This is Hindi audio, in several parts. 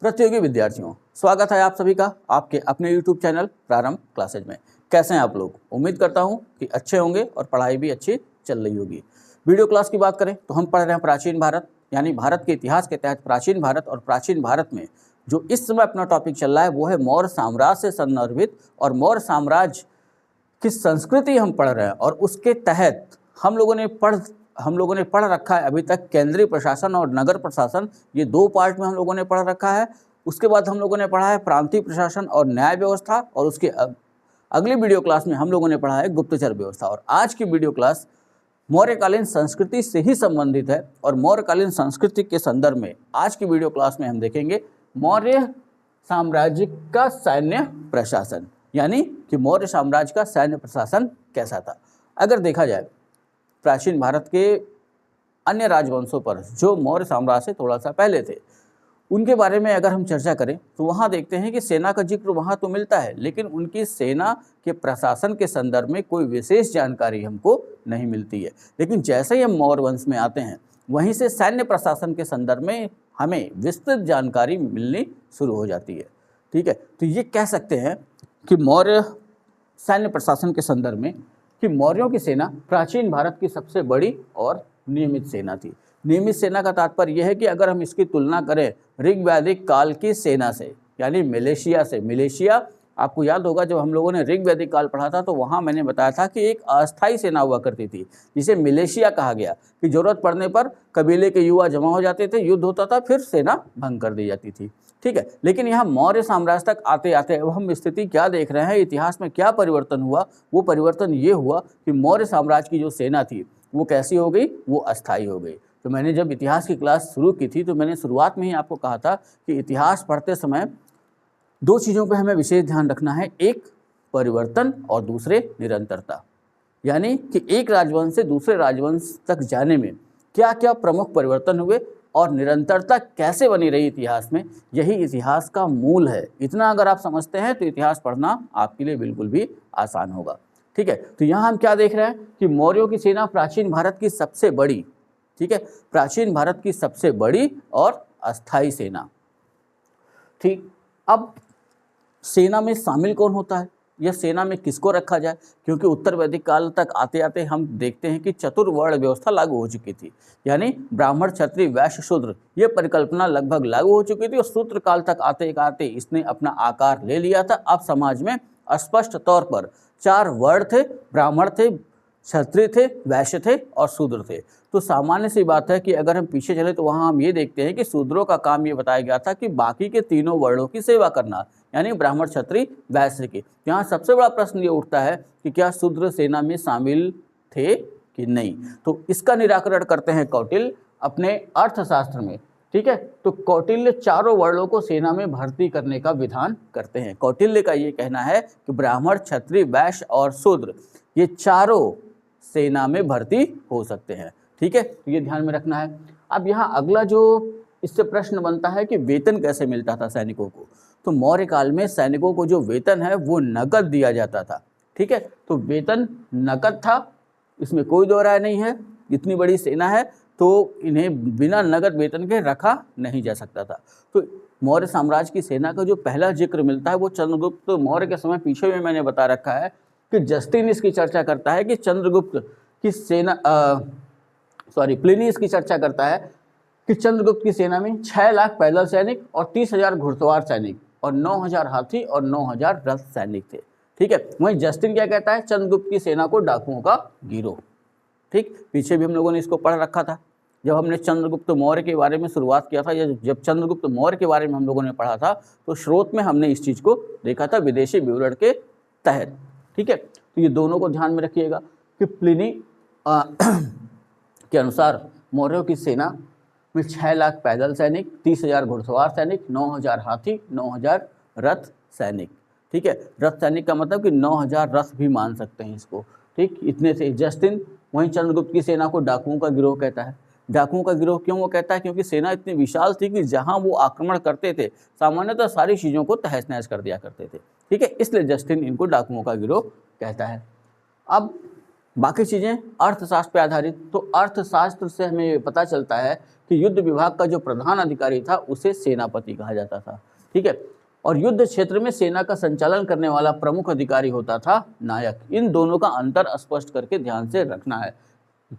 प्रतियोगी विद्यार्थियों, स्वागत है आप सभी का आपके अपने YouTube चैनल प्रारंभ क्लासेज में। कैसे हैं आप लोग? उम्मीद करता हूं कि अच्छे होंगे और पढ़ाई भी अच्छी चल रही होगी। वीडियो क्लास की बात करें तो हम पढ़ रहे हैं प्राचीन भारत, यानी भारत के इतिहास के तहत प्राचीन भारत। और प्राचीन भारत में जो इस समय अपना टॉपिक चल रहा है वो है मौर्य साम्राज्य से संदर्भित, और मौर्य साम्राज्य की संस्कृति हम पढ़ रहे हैं। और उसके तहत हम लोगों ने पढ़ रखा है अभी तक केंद्रीय प्रशासन और नगर प्रशासन, ये दो पार्ट में हम लोगों ने पढ़ रखा है। उसके बाद हम लोगों ने पढ़ा है प्रांतीय प्रशासन और न्याय व्यवस्था, और उसके अगली वीडियो क्लास में हम लोगों ने पढ़ा है गुप्तचर व्यवस्था। और आज की वीडियो क्लास मौर्यकालीन संस्कृति से ही संबंधित है। और मौर्यकालीन संस्कृति के संदर्भ में आज की वीडियो क्लास में हम देखेंगे मौर्य साम्राज्य का सैन्य प्रशासन, यानी कि मौर्य साम्राज्य का सैन्य प्रशासन कैसा था। अगर देखा जाए प्राचीन भारत के अन्य राजवंशों पर जो मौर्य साम्राज्य से थोड़ा सा पहले थे, उनके बारे में अगर हम चर्चा करें तो वहाँ देखते हैं कि सेना का जिक्र वहाँ तो मिलता है, लेकिन उनकी सेना के प्रशासन के संदर्भ में कोई विशेष जानकारी हमको नहीं मिलती है। लेकिन जैसे ही हम मौर्य वंश में आते हैं, वहीं से सैन्य प्रशासन के संदर्भ में हमें विस्तृत जानकारी मिलनी शुरू हो जाती है। ठीक है, तो ये कह सकते हैं कि मौर्य सैन्य प्रशासन के संदर्भ में कि मौर्यों की सेना प्राचीन भारत की सबसे बड़ी और नियमित सेना थी। नियमित सेना का तात्पर्य यह है कि अगर हम इसकी तुलना करें ऋग वैदिक काल की सेना से, यानी मिलिशिया से। मिलिशिया आपको याद होगा, जब हम लोगों ने ऋग वैदिक काल पढ़ा था तो वहाँ मैंने बताया था कि एक अस्थायी सेना हुआ करती थी जिसे मिलिशिया कहा गया, कि जरूरत पड़ने पर कबीले के युवा जमा हो जाते थे, युद्ध होता था, फिर सेना भंग कर दी जाती थी। ठीक है, लेकिन यहाँ मौर्य साम्राज्य तक आते आते अब हम स्थिति क्या देख रहे हैं, इतिहास में क्या परिवर्तन हुआ। वो परिवर्तन ये हुआ कि मौर्य साम्राज्य की जो सेना थी वो कैसी हो गई, वो अस्थायी हो गई। तो मैंने जब इतिहास की क्लास शुरू की थी तो मैंने शुरुआत में ही आपको कहा था कि इतिहास पढ़ते समय दो चीज़ों पर हमें विशेष ध्यान रखना है, एक परिवर्तन और दूसरे निरंतरता। यानी कि एक राजवंश से दूसरे राजवंश तक जाने में क्या क्या प्रमुख परिवर्तन हुए और निरंतरता कैसे बनी रही इतिहास में, यही इतिहास का मूल है। इतना अगर आप समझते हैं तो इतिहास पढ़ना आपके लिए बिल्कुल भी आसान होगा। ठीक है, तो यहाँ हम क्या देख रहे हैं कि मौर्यों की सेना प्राचीन भारत की सबसे बड़ी, ठीक है, प्राचीन भारत की सबसे बड़ी और अस्थायी सेना। ठीक, अब सेना में शामिल कौन होता है, यह सेना में किसको रखा जाए, क्योंकि उत्तर वैदिक काल तक आते आते हम देखते हैं कि चतुर्वर्ण व्यवस्था लागू हो चुकी थी, यानी ब्राह्मण क्षत्रिय वैश्य शूद्र, ये परिकल्पना लगभग लागू हो चुकी थी। और सूत्र काल तक आते आते इसने अपना आकार ले लिया था। अब समाज में स्पष्ट तौर पर चार वर्ण थे, ब्राह्मण थे, क्षत्रिय थे, वैश्य थे और शूद्र थे। तो सामान्य सी बात है कि अगर हम पीछे चले तो वहाँ हम ये देखते हैं कि शूद्रों का काम ये बताया गया था कि बाकी के तीनों वर्णों की सेवा करना, यानी ब्राह्मण क्षत्रिय वैश्य की। यहाँ सबसे बड़ा प्रश्न ये उठता है कि क्या शूद्र सेना में शामिल थे कि नहीं। तो इसका निराकरण करते हैं कौटिल्य अपने अर्थशास्त्र में। ठीक है, तो कौटिल्य चारों वर्णों को सेना में भर्ती करने का विधान करते हैं। कौटिल्य का ये कहना है कि ब्राह्मण क्षत्रिय वैश्य और शूद्र ये चारों सेना में भर्ती हो सकते हैं। ठीक है, तो ये ध्यान में रखना है। अब यहाँ अगला जो इससे प्रश्न बनता है कि वेतन कैसे मिलता था सैनिकों को। तो मौर्य काल में सैनिकों को जो वेतन है वो नकद दिया जाता था। ठीक है, तो वेतन नकद था, इसमें कोई दो राय नहीं है। इतनी बड़ी सेना है तो इन्हें बिना नगद वेतन के रखा नहीं जा सकता था। तो मौर्य साम्राज्य की सेना का जो पहला जिक्र मिलता है वो चंद्रगुप्त मौर्य के समय, पीछे में मैंने बता रखा है कि जस्टिन इसकी चर्चा करता है कि चंद्रगुप्त की सेना प्लिनी इसकी चर्चा करता है कि चंद्रगुप्त की सेना में 6 लाख पैदल सैनिक और 30,000 घुड़सवार सैनिक और 9,000 हाथी और 9,000 रथ सैनिक थे। ठीक है, वहीं जस्टिन क्या कहता है, चंद्रगुप्त की सेना को डाकुओं का गिरोह। ठीक, पीछे भी हम लोगों ने इसको पढ़ रखा था जब हमने चंद्रगुप्त मौर्य के बारे में शुरुआत किया था, या जब चंद्रगुप्त मौर्य के बारे में हम लोगों ने पढ़ा था तो स्रोत में हमने इस चीज़ को देखा था विदेशी विवरण के तहत। ठीक है, तो ये दोनों को ध्यान में रखिएगा कि प्लिनी के अनुसार मौर्यों की सेना में 6 लाख पैदल सैनिक, 30,000 घुड़सवार सैनिक, 9,000 हाथी, 9,000 रथ सैनिक। ठीक है, रथ सैनिक का मतलब कि 9,000 रथ भी मान सकते हैं इसको। ठीक, इतने थे जस्टिन। वहीं चंद्रगुप्त की सेना को डाकुओं का गिरोह कहता है। डाकुओं का गिरोह क्यों वो कहता है, क्योंकि सेना इतनी विशाल थी कि जहां वो आक्रमण करते थे सामान्यतः सारी चीज़ों को तहस नहस कर दिया करते थे। ठीक है, इसलिए जस्टिन इनको डाकुओं का गिरोह कहता है। अब बाकी चीज़ें अर्थशास्त्र पे आधारित। तो अर्थशास्त्र से हमें ये पता चलता है कि युद्ध विभाग का जो प्रधान अधिकारी था उसे सेनापति कहा जाता था, ठीक है। और युद्ध क्षेत्र में सेना का संचालन करने वाला प्रमुख अधिकारी होता था नायक। इन दोनों का अंतर स्पष्ट करके ध्यान से रखना है।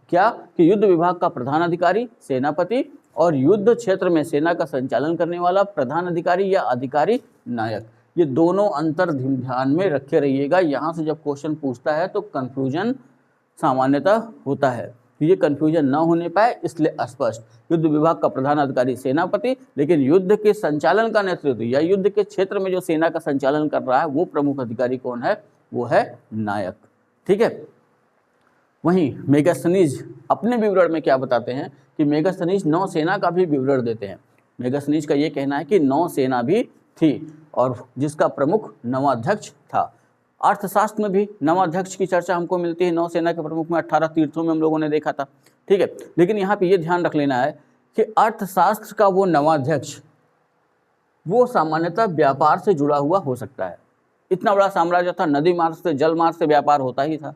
क्या कि युद्ध विभाग का प्रधान अधिकारी सेनापति और युद्ध क्षेत्र में सेना का संचालन करने वाला प्रधान अधिकारी या अधिकारी नायक, ये दोनों अंतर ध्यान में रखे रहिएगा। यहाँ से जब क्वेश्चन पूछता है तो कंफ्यूजन सामान्यतः होता है, ये कंफ्यूजन न होने पाए इसलिए स्पष्ट, युद्ध विभाग का प्रधान अधिकारी सेनापति, लेकिन युद्ध के संचालन का नेतृत्व या युद्ध के क्षेत्र में जो सेना का संचालन कर रहा है वो प्रमुख अधिकारी कौन है, वो है नायक, ठीक है। वहीं मेगास्थनीज अपने विवरण में क्या बताते हैं कि मेगास्थनीज नौसेना का भी विवरण देते हैं। मेगास्थनीज का ये कहना है कि नौसेना भी थी और जिसका प्रमुख नवाध्यक्ष था। अर्थशास्त्र में भी नवाध्यक्ष की चर्चा हमको मिलती है। नौसेना के प्रमुख में 18 तीर्थों में हम लोगों ने देखा था, ठीक है। लेकिन यहाँ पे ये ध्यान रख लेना है कि अर्थशास्त्र का वो नवाध्यक्ष वो सामान्यतः व्यापार से जुड़ा हुआ हो सकता है। इतना बड़ा साम्राज्य था, नदी मार्ग से जल मार्ग से व्यापार होता ही था,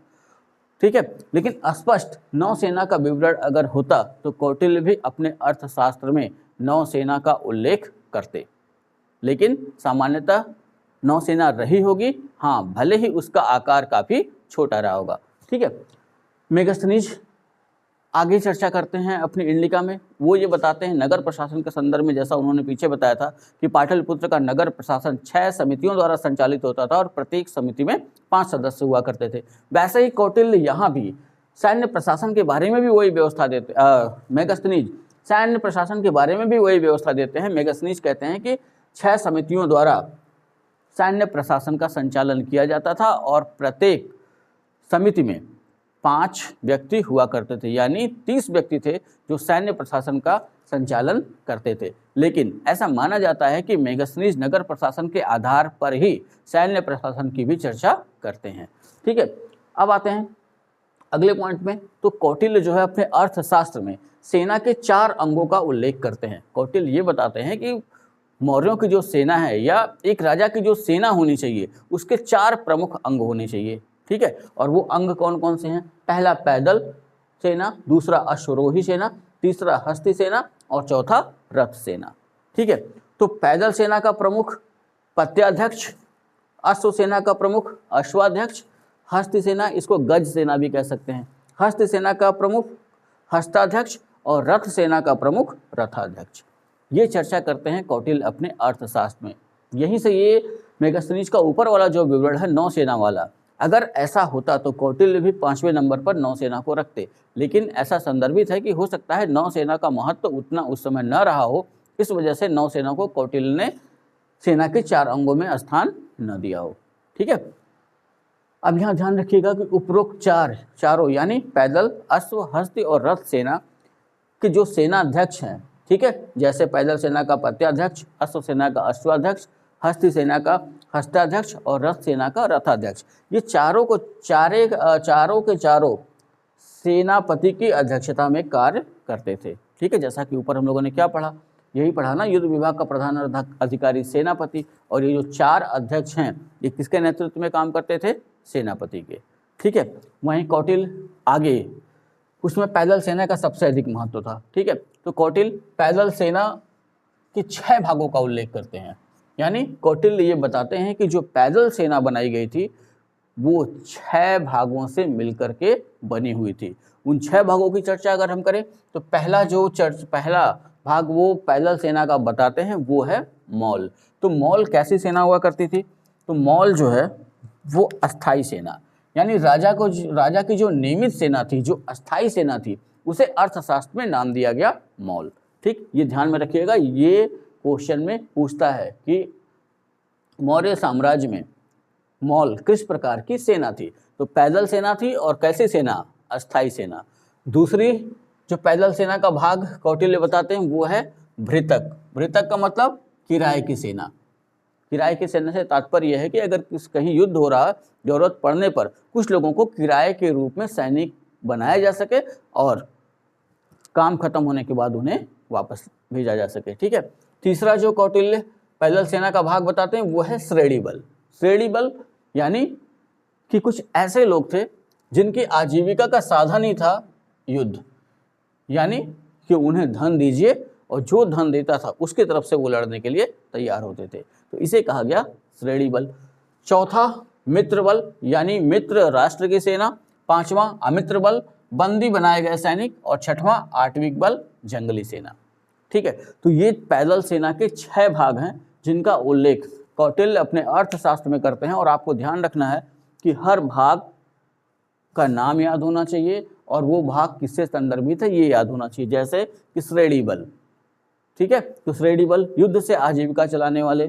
ठीक है। लेकिन स्पष्ट नौसेना का विवरण अगर होता तो कौटिल्य भी अपने अर्थशास्त्र में नौसेना का उल्लेख करते, लेकिन सामान्यतः नौसेना रही होगी, हाँ, भले ही उसका आकार काफ़ी छोटा रहा होगा, ठीक है। मेगास्थनीज आगे चर्चा करते हैं अपनी इंडिका में। वो ये बताते हैं नगर प्रशासन के संदर्भ में, जैसा उन्होंने पीछे बताया था कि पाटलिपुत्र का नगर प्रशासन 6 समितियों द्वारा संचालित होता था और प्रत्येक समिति में 5 सदस्य हुआ करते थे। वैसे ही कौटिल्य यहाँ भी सैन्य प्रशासन के बारे में भी वही व्यवस्था देते, मेगास्थनीज सैन्य प्रशासन के बारे में भी वही व्यवस्था देते हैं। मेगास्थनीज कहते हैं कि 6 समितियों द्वारा सैन्य प्रशासन का संचालन किया जाता था और प्रत्येक समिति में 5 व्यक्ति हुआ करते थे, यानी 30 व्यक्ति थे जो सैन्य प्रशासन का संचालन करते थे। लेकिन ऐसा माना जाता है कि मेगास्थनीज नगर प्रशासन के आधार पर ही सैन्य प्रशासन की भी चर्चा करते हैं, ठीक है। अब आते हैं अगले पॉइंट में। तो कौटिल्य जो है अपने अर्थशास्त्र में सेना के 4 अंगों का उल्लेख करते हैं। कौटिल्य ये बताते हैं कि मौर्यों की जो सेना है या एक राजा की जो सेना होनी चाहिए उसके 4 प्रमुख अंग होने चाहिए, ठीक है। और वो अंग कौन कौन से हैं? पहला पैदल सेना, दूसरा अश्वरोही सेना, तीसरा हस्ती सेना और चौथा रथ सेना, ठीक है। तो पैदल सेना का प्रमुख पत्याध्यक्ष, अश्व सेना का प्रमुख अश्वाध्यक्ष, हस्ती सेना इसको गज सेना भी कह सकते हैं, हस्ती सेना का प्रमुख हस्ताध्यक्ष और रथ सेना का प्रमुख रथाध्यक्ष। ये चर्चा करते हैं कौटिल्य अपने अर्थशास्त्र में। यहीं से ये मेगास्थनीज का ऊपर वाला जो विवरण है नौसेना वाला, अगर ऐसा होता तो कौटिल्य भी 5वें नंबर पर नौसेना को रखते, लेकिन ऐसा संदर्भित है कि हो सकता है नौसेना का महत्व उतना उस समय न रहा हो, इस वजह से नौसेना को कौटिल्य ने सेना के 4 अंगों में स्थान न दिया हो, ठीक है। अब यहाँ ध्यान रखिएगा कि उपरोक्त चारों यानी पैदल, अश्व, हस्ती और रथ सेना के जो सेनाध्यक्ष हैं, ठीक है, जैसे पैदल सेना का पत्याध्यक्ष, अश्व सेना का अश्वाध्यक्ष, हस्ती सेना का हस्ताध्यक्ष और रथ सेना का रथाध्यक्ष, ये चारों के चारों सेनापति की अध्यक्षता में कार्य करते थे, ठीक है। जैसा कि ऊपर हम लोगों ने क्या पढ़ा, यही पढ़ा ना, युद्ध विभाग का प्रधान अधिकारी सेनापति, और ये जो 4 अध्यक्ष हैं ये किसके नेतृत्व में काम करते थे? सेनापति के, ठीक है। वहीं कौटिल्य आगे उसमें पैदल सेना का सबसे अधिक महत्व था, ठीक है। तो कौटिल्य पैदल सेना के 6 भागों का उल्लेख करते हैं, यानी कौटिल्य ये बताते हैं कि जो पैदल सेना बनाई गई थी वो 6 भागों से मिलकर के बनी हुई थी। उन 6 भागों की चर्चा अगर हम करें तो पहला भाग वो पैदल सेना का बताते हैं वो है मौल। तो मौल कैसी सेना हुआ करती थी? तो मौल जो है वो अस्थाई सेना, यानी राजा की जो नियमित सेना थी, जो अस्थाई सेना थी, उसे अर्थशास्त्र में नाम दिया गया मौल, ठीक। ये ध्यान में रखिएगा, ये क्वेश्चन में पूछता है कि मौर्य साम्राज्य में मौल किस प्रकार की सेना थी। तो पैदल सेना थी और कैसी सेना? अस्थाई सेना। दूसरी जो पैदल सेना का भाग कौटिल्य बताते हैं वो है भृतक। भृतक का मतलब किराए की सेना। किराए की सेना से तात्पर्य यह है कि अगर कहीं युद्ध हो रहा, जरूरत पड़ने पर कुछ लोगों को किराए के रूप में सैनिक बनाया जा सके और काम खत्म होने के बाद उन्हें वापस भेजा जा सके, ठीक है। तीसरा जो कौटिल्य पैदल सेना का भाग बताते हैं वो है श्रेणी बल। श्रेणी बल यानी कि कुछ ऐसे लोग थे जिनकी आजीविका का साधन ही था युद्ध, यानी कि उन्हें धन दीजिए और जो धन देता था उसकी तरफ से वो लड़ने के लिए तैयार होते थे, तो इसे कहा गया श्रेणी बल। चौथा मित्र बल, यानी मित्र राष्ट्र की सेना। पांचवा अमित्र बल, बंदी बनाए गए सैनिक। और छठवां आठविक बल, जंगली सेना। ठीक है, तो ये पैदल सेना के 6 भाग हैं जिनका उल्लेख कौटिल्य अपने अर्थशास्त्र में करते हैं। और आपको ध्यान रखना है कि हर भाग का नाम याद होना चाहिए और वो भाग किससे संदर्भित है ये याद होना चाहिए। जैसे कि श्रेणी बल, ठीक है, तो श्रेणी बल युद्ध से आजीविका चलाने वाले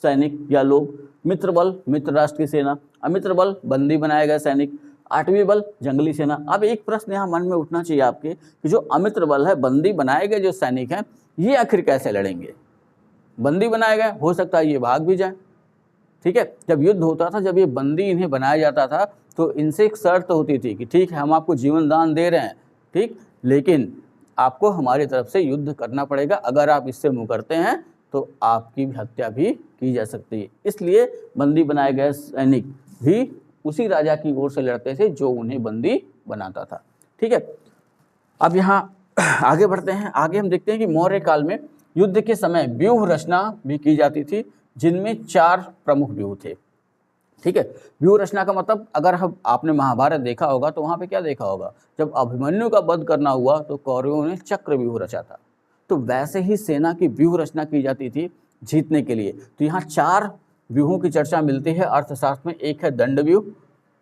सैनिक या लोग। मित्र बल, मित्र राष्ट्र की सेना। अमित्र बल, बंदी बनाए गए सैनिक। आठवीं बल, जंगली सेना। अब एक प्रश्न यहाँ मन में उठना चाहिए आपके कि जो अमित्र बल है, बंदी बनाए गए जो सैनिक हैं, ये आखिर कैसे लड़ेंगे? बंदी बनाए गए, हो सकता है ये भाग भी जाए। ठीक है, जब युद्ध होता था, जब ये बंदी इन्हें बनाया जाता था, तो इनसे एक शर्त होती थी कि ठीक है, हम आपको जीवन दान दे रहे हैं, ठीक, लेकिन आपको हमारी तरफ से युद्ध करना पड़ेगा। अगर आप इससे मुकरते हैं तो आपकी हत्या भी की जा सकती है। इसलिए बंदी बनाए गए सैनिक भी उसी राजा की ओर से लड़ते थे जो उन्हें बंदी बनाता था। ठीक है, अब यहाँ आगे बढ़ते हैं। आगे हम देखते हैं कि मौर्य काल में युद्ध के समय व्यूह रचना भी की जाती थी, जिनमें 4 प्रमुख व्यूह थे। ठीक है, व्यूह रचना का मतलब, अगर हम आपने महाभारत देखा होगा तो वहाँ पे क्या देखा होगा, जब अभिमन्यु का वध करना हुआ तो कौरवों ने चक्र व्यूह रचा था। तो वैसे ही सेना की व्यूह रचना की जाती थी जीतने के लिए। तो यहाँ 4 व्यूहों की चर्चा मिलती है अर्थशास्त्र में। एक है दंड व्यूह,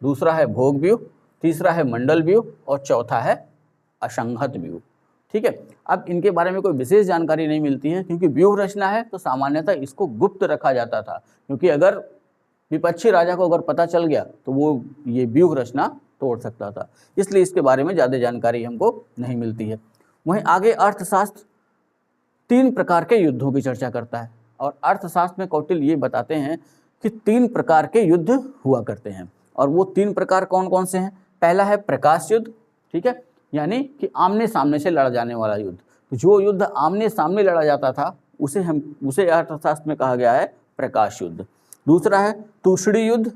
दूसरा है भोग व्यूह, तीसरा है मंडल व्यूह और चौथा है असंहत व्यूह। ठीक है, अब इनके बारे में कोई विशेष जानकारी नहीं मिलती है, क्योंकि व्यूह रचना है तो सामान्यतः इसको गुप्त रखा जाता था, क्योंकि अगर विपक्षी राजा को अगर पता चल गया तो वो ये व्यूह रचना तोड़ सकता था, इसलिए इसके बारे में ज़्यादा जानकारी हमको नहीं मिलती है। वहीं आगे अर्थशास्त्र 3 प्रकार के युद्धों की चर्चा करता है, और अर्थशास्त्र में कौटिल्य ये बताते हैं कि 3 प्रकार के युद्ध हुआ करते हैं। और वो 3 प्रकार कौन कौन से हैं? पहला है प्रकाश युद्ध, ठीक है, यानी कि आमने सामने से लड़ा जाने वाला युद्ध। तो जो युद्ध आमने सामने लड़ा जाता था उसे अर्थशास्त्र में कहा गया है प्रकाश युद्ध। दूसरा है तूषणी युद्ध।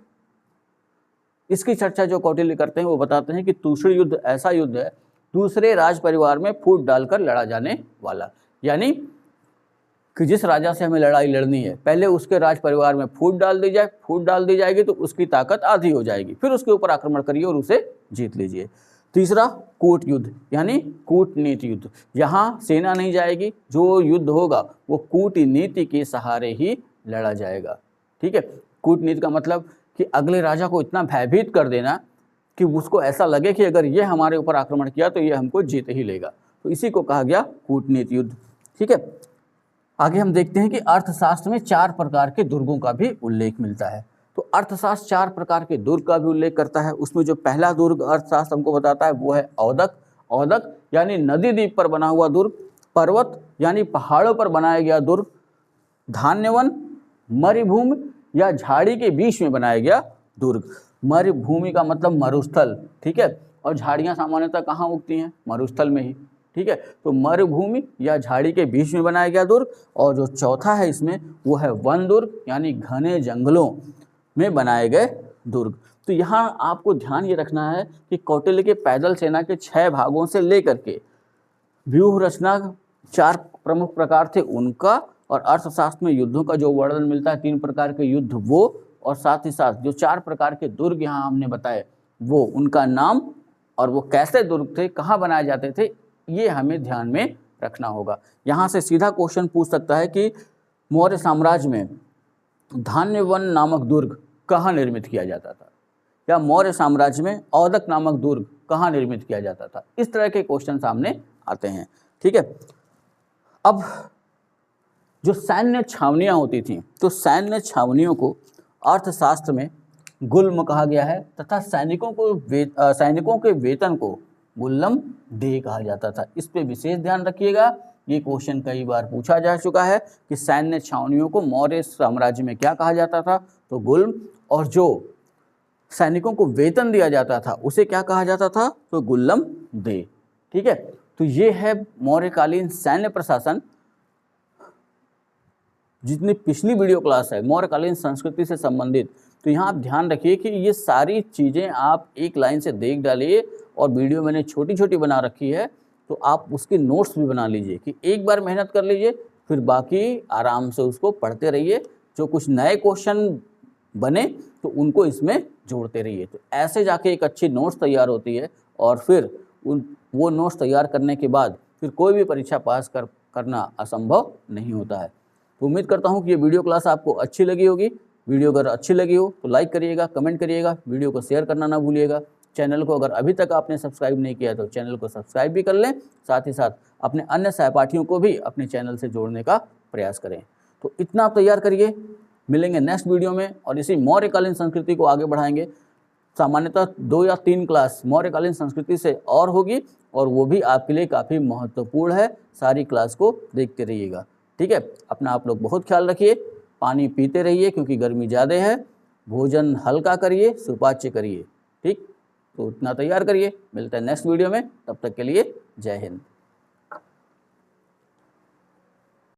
इसकी चर्चा जो कौटिल्य करते हैं वो बताते हैं कि तूषणी युद्ध ऐसा युद्ध है दूसरे राज परिवार में फूट डालकर लड़ा जाने वाला, यानी कि जिस राजा से हमें लड़ाई लड़नी है पहले उसके राज परिवार में फूट डाल दी जाए, फूट डाल दी जाएगी तो उसकी ताकत आधी हो जाएगी, फिर उसके ऊपर आक्रमण करिए और उसे जीत लीजिए। तीसरा कूट युद्ध, यानी कूटनीति युद्ध। यहाँ सेना नहीं जाएगी, जो युद्ध होगा वो कूटनीति के सहारे ही लड़ा जाएगा। ठीक है, कूटनीति का मतलब कि अगले राजा को इतना भयभीत कर देना कि उसको ऐसा लगे कि अगर ये हमारे ऊपर आक्रमण किया तो ये हमको जीत ही लेगा, तो इसी को कहा गया कूटनीति युद्ध। ठीक है, आगे हम देखते हैं कि अर्थशास्त्र में 4 प्रकार के दुर्गों का भी उल्लेख मिलता है। तो अर्थशास्त्र 4 प्रकार के दुर्ग का भी उल्लेख करता है। उसमें जो पहला दुर्ग अर्थशास्त्र हमको बताता है वो है औदक। औदक यानी नदी द्वीप पर बना हुआ दुर्ग। पर्वत यानी पहाड़ों पर बनाया गया दुर्ग। धान्यवन, मरुभूमि या झाड़ी के बीच में बनाया गया दुर्ग। मरुभूमि का मतलब मरुस्थल, ठीक है, और झाड़ियाँ सामान्यतः कहाँ उगती हैं? मरुस्थल में ही। ठीक है, तो मरुभूमि या झाड़ी के बीच में बनाया गया दुर्ग। और जो चौथा है इसमें वो है वन दुर्ग, यानी घने जंगलों में बनाए गए दुर्ग। तो यहाँ आपको ध्यान ये रखना है कि कौटिल्य के पैदल सेना के 6 भागों से लेकर के व्यूह रचना 4 प्रमुख प्रकार थे उनका, और अर्थशास्त्र में युद्धों का जो वर्णन मिलता है 3 प्रकार के युद्ध वो, और साथ ही साथ जो 4 प्रकार के दुर्ग यहाँ हमने बताए वो उनका नाम और वो कैसे दुर्ग थे, कहाँ बनाए जाते थे, ये हमें ध्यान में रखना होगा। यहाँ से सीधा क्वेश्चन पूछ सकता है कि मौर्य साम्राज्य में धान्यवन नामक दुर्ग कहाँ निर्मित किया जाता था, या मौर्य साम्राज्य में औदक नामक दुर्ग कहाँ निर्मित किया जाता था। इस तरह के क्वेश्चन सामने आते हैं। ठीक है, अब जो सैन्य छावनियाँ होती थीं, तो सैन्य छावनियों को अर्थशास्त्र में गुल्म कहा गया है, तथा सैनिकों के वेतन को गुल्लम दे कहा जाता था। इस पे विशेष ध्यान रखिएगा, ये क्वेश्चन कई बार पूछा जा चुका है कि सैन्य छावनियों को मौर्य साम्राज्य में क्या कहा जाता था, तो गुल्म, और जो सैनिकों को वेतन दिया जाता था उसे क्या कहा जाता था, तो गुल्लम दे। ठीक है, तो ये है मौर्यकालीन सैन्य प्रशासन जितनी पिछली वीडियो क्लास है मौर्यकालीन संस्कृति से संबंधित, तो यहाँ आप ध्यान रखिए कि ये सारी चीज़ें आप एक लाइन से देख डालिए, और वीडियो मैंने छोटी छोटी बना रखी है तो आप उसके नोट्स भी बना लीजिए कि एक बार मेहनत कर लीजिए, फिर बाकी आराम से उसको पढ़ते रहिए। जो कुछ नए क्वेश्चन बने तो उनको इसमें जोड़ते रहिए, तो ऐसे जाके एक अच्छी नोट्स तैयार होती है, और फिर वो नोट्स तैयार करने के बाद फिर कोई भी परीक्षा पास करना असंभव नहीं होता है। तो उम्मीद करता हूँ कि ये वीडियो क्लास आपको अच्छी लगी होगी। वीडियो अगर अच्छी लगी हो तो लाइक करिएगा, कमेंट करिएगा, वीडियो को शेयर करना ना भूलिएगा। चैनल को अगर अभी तक आपने सब्सक्राइब नहीं किया तो चैनल को सब्सक्राइब भी कर लें, साथ ही साथ अपने अन्य सहपाठियों को भी अपने चैनल से जोड़ने का प्रयास करें। तो इतना आप तैयार करिए, मिलेंगे नेक्स्ट वीडियो में और इसी मौर्यकालीन संस्कृति को आगे बढ़ाएंगे। सामान्यतः 2 या 3 क्लास मौर्यकालीन संस्कृति से और होगी, और वो भी आपके लिए काफ़ी महत्वपूर्ण है। सारी क्लास को देखते रहिएगा, ठीक है। अपना आप लोग बहुत ख्याल रखिए, पानी पीते रहिए क्योंकि गर्मी ज़्यादा है, भोजन हल्का करिए, सुपाच्य करिए, ठीक। तो इतना तैयार करिए, मिलते हैं नेक्स्ट वीडियो में, तब तक के लिए जय हिंद।